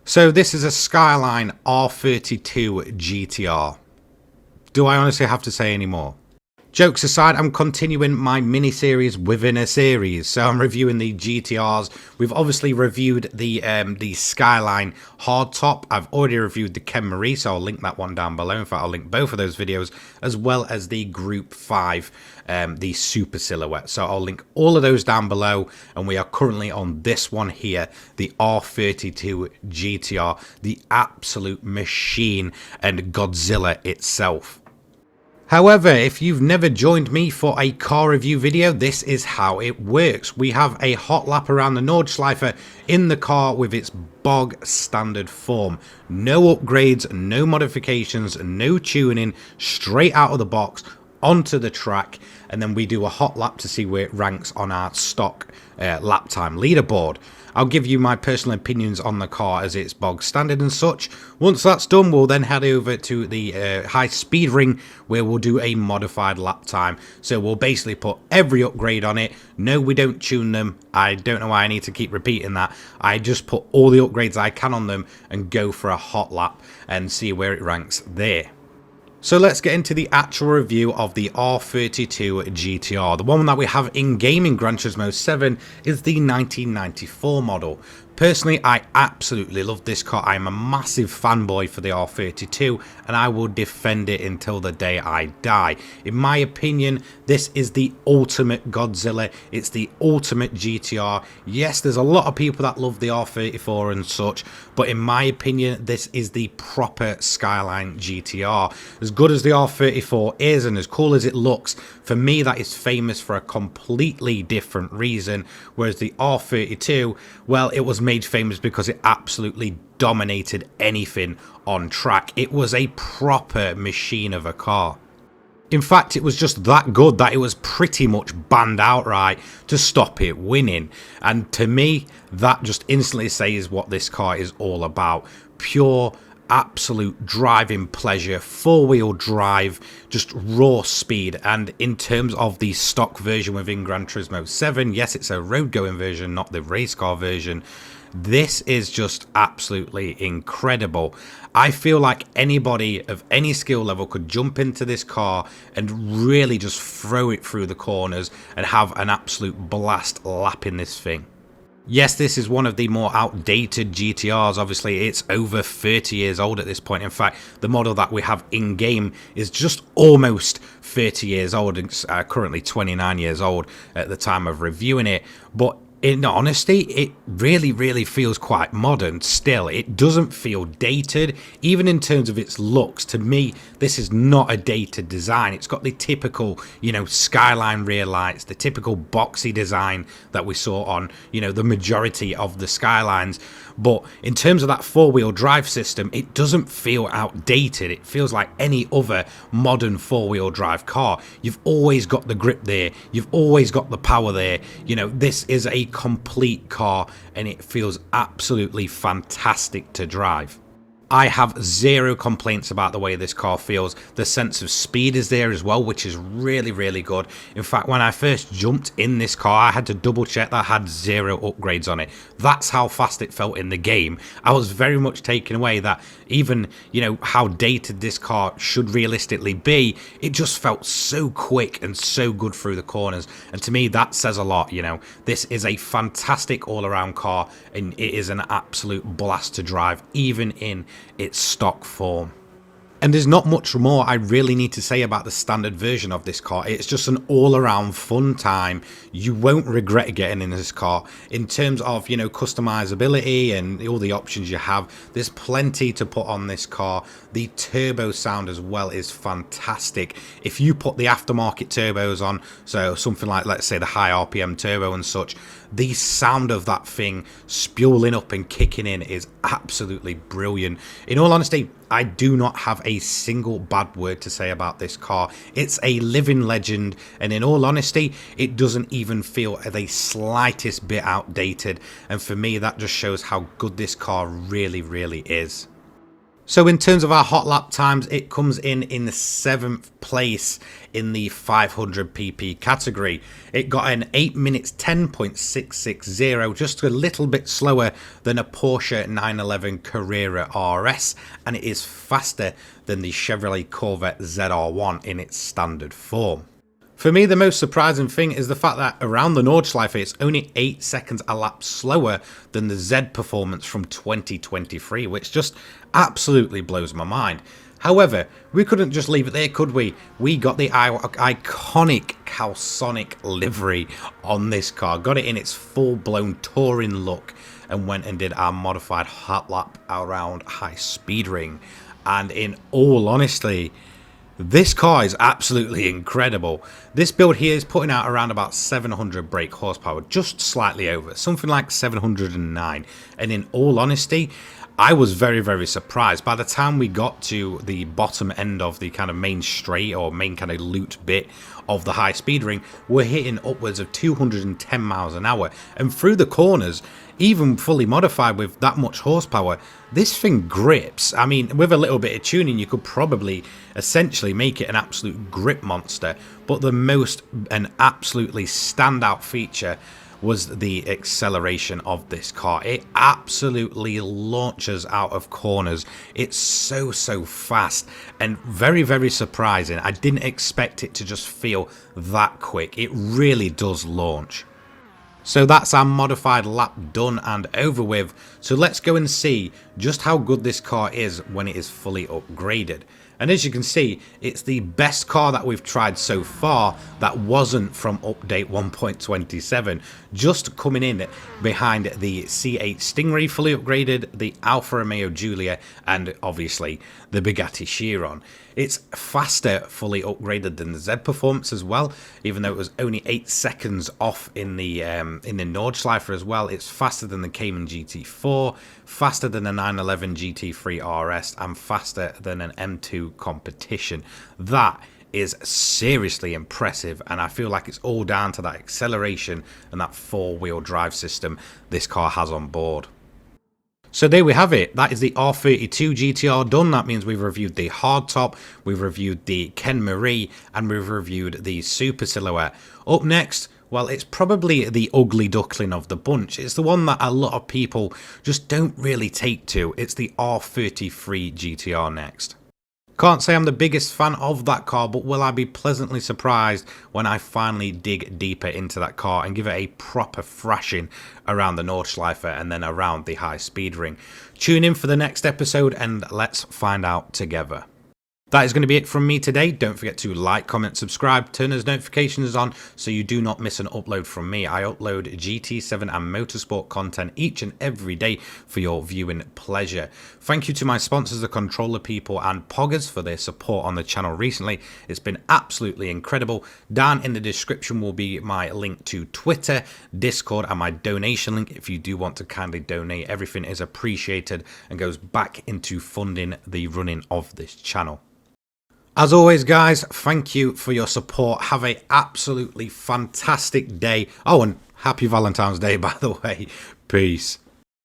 So this is a Skyline R32 GTR. Do I honestly have to say any more? Jokes aside, I'm continuing my mini-series within a series. So I'm reviewing the GTRs. We've obviously reviewed the Skyline hardtop. I've already reviewed the Ken Marie, so I'll link that one down below. In fact, I'll link both of those videos, as well as the Group 5, the Super Silhouette. So I'll link all of those down below, and we are currently on this one here, the R32 GTR, the absolute machine and Godzilla itself. However, if you've never joined me for a car review video, this is how it works. We have a hot lap around the Nordschleife in the car with its bog standard form. No upgrades, no modifications, no tuning, straight out of the box onto the track, and then we do a hot lap to see where it ranks on our stock lap time leaderboard. I'll give you my personal opinions on the car as it's bog standard and such. Once that's done, we'll then head over to the high speed ring where we'll do a modified lap time. So we'll basically put every upgrade on it. No, we don't tune them. I don't know why I need to keep repeating that. I just put all the upgrades I can on them and go for a hot lap and see where it ranks there. So let's get into the actual review of the R32 GTR. The one that we have in-game in Gran Turismo 7 is the 1994 model. Personally, I absolutely love this car. I'm a massive fanboy for the R32, and I will defend it until the day I die. In my opinion, this is the ultimate Godzilla. It's the ultimate GTR. Yes, there's a lot of people that love the R34 and such, but in my opinion, this is the proper Skyline GTR. As good as the R34 is and as cool as it looks, for me, that is famous for a completely different reason, whereas the R32, well, it was made famous because it absolutely dominated anything on track. It was a proper machine of a car. In fact, it was just that good that it was pretty much banned outright to stop it winning. And to me, that just instantly says what this car is all about. Pure, absolute driving pleasure, four-wheel drive, just raw speed. And in terms of the stock version within Gran Turismo 7, yes, it's a road-going version, not the race car version. This is just absolutely incredible. I feel like anybody of any skill level could jump into this car and really just throw it through the corners and have an absolute blast lapping this thing. Yes, this is one of the more outdated GTRs. Obviously, it's over 30 years old at this point. In fact, the model that we have in-game is just almost 30 years old. It's currently 29 years old at the time of reviewing it. But in honesty, it really feels quite modern still. It doesn't feel dated, even in terms of its looks. To me, this is not a dated design. It's got the typical, Skyline rear lights, the typical boxy design that we saw on, the majority of the Skylines. But in terms of that four-wheel drive system, it doesn't feel outdated. It feels like any other modern four-wheel drive car. You've always got the grip there. You've always got the power there. This is a complete car, and it feels absolutely fantastic to drive. I have zero complaints about the way this car feels. The sense of speed is there as well, which is really good. In fact, when I first jumped in this car, I had to double check that I had zero upgrades on it. That's how fast it felt in the game. I was very much taken away that even, how dated this car should realistically be, it just felt so quick and so good through the corners. And to me, that says a lot, This is a fantastic all-around car, and it is an absolute blast to drive, even in its stock form. And there's not much more I really need to say about the standard version of this car. It's just an all-around fun time. You won't regret getting in this car. In terms of, customizability and all the options you have, there's plenty to put on this car. The turbo sound as well is fantastic. If you put the aftermarket turbos on, so something like, let's say, the high RPM turbo and such, the sound of that thing spewing up and kicking in is absolutely brilliant. In all honesty, I do not have a single bad word to say about this car. It's a living legend, and in all honesty, it doesn't even feel the slightest bit outdated. And for me, that just shows how good this car really is. So in terms of our hot lap times, it comes in 7th place in the 500 pp category. It got an 8 minutes 10.660, just a little bit slower than a Porsche 911 Carrera RS, and it is faster than the Chevrolet Corvette ZR1 in its standard form. For me, the most surprising thing is the fact that around the Nordschleife, it's only 8 seconds a lap slower than the Z performance from 2023, which just absolutely blows my mind. However, we couldn't just leave it there, could we? We got the iconic Calsonic livery on this car, got it in its full-blown touring look, and went and did our modified hot lap around High Speed Ring. And in all honesty, this car is absolutely incredible. This build here is putting out around about 700 brake horsepower, just slightly over, something like 709. And in all honesty, I was very, very surprised. By the time we got to the bottom end of the kind of main straight or main kind of loop bit of the high speed ring, we're hitting upwards of 210 miles an hour. And through the corners, even fully modified with that much horsepower, this thing grips. I mean, with a little bit of tuning, you could probably essentially make it an absolute grip monster. But the most and absolutely standout feature was the acceleration of this car. It absolutely launches out of corners. It's so fast and very, very surprising. I didn't expect it to just feel that quick. It really does launch. So that's our modified lap done and over with. So let's go and see just how good this car is when it is fully upgraded. And as you can see, it's the best car that we've tried so far that wasn't from update 1.27, just coming in behind the C8 Stingray fully upgraded, the Alfa Romeo Giulia, and obviously the Bugatti Chiron. It's faster fully upgraded than the Z Performance as well, even though it was only 8 seconds off in the Nordschleife as well. It's faster than the Cayman GT4, faster than the 911 GT3 RS, and faster than an M2 competition. That is seriously impressive, and I feel like it's all down to that acceleration and that four-wheel drive system this car has on board. So there we have it. That is the R32 GTR done. That means we've reviewed the hardtop, we've reviewed the Ken Marie, and we've reviewed the Super Silhouette. Up next, well, it's probably the ugly duckling of the bunch. It's the one that a lot of people just don't really take to. It's the R33 GTR next. Can't say I'm the biggest fan of that car, but will I be pleasantly surprised when I finally dig deeper into that car and give it a proper thrashing around the Nordschleife and then around the high speed ring. Tune in for the next episode and let's find out together. That is going to be it from me today. Don't forget to like, comment, subscribe, turn those notifications on so you do not miss an upload from me. I upload GT7 and motorsport content each and every day for your viewing pleasure. Thank you to my sponsors, the Controller People and Poggers, for their support on the channel recently. It's been absolutely incredible. Down in the description will be my link to Twitter, Discord, and my donation link if you do want to kindly donate. Everything is appreciated and goes back into funding the running of this channel. As always, guys, thank you for your support. Have an absolutely fantastic day. Oh, and happy Valentine's Day, by the way. Peace.